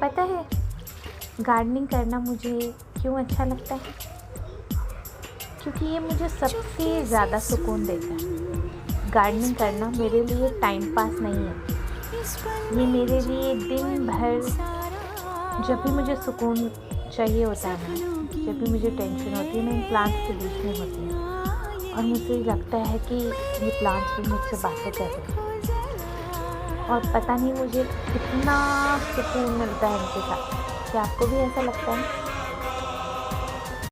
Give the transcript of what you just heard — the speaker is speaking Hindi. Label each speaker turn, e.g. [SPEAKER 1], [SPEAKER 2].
[SPEAKER 1] पता है गार्डनिंग करना मुझे क्यों अच्छा लगता है? क्योंकि ये मुझे सबसे ज़्यादा सुकून देता है। गार्डनिंग करना मेरे लिए टाइम पास नहीं है, ये मेरे लिए दिन भर जब भी मुझे सुकून चाहिए होता है ना, जब भी मुझे टेंशन होती है, मैं इन प्लांट्स के बीच में होती हूँ और मुझे लगता है कि ये प्लांट्स भी मुझसे बातें कर रहे हैं और पता नहीं मुझे कितना सुकून मिलता है इनके साथ। क्या आपको भी ऐसा लगता है?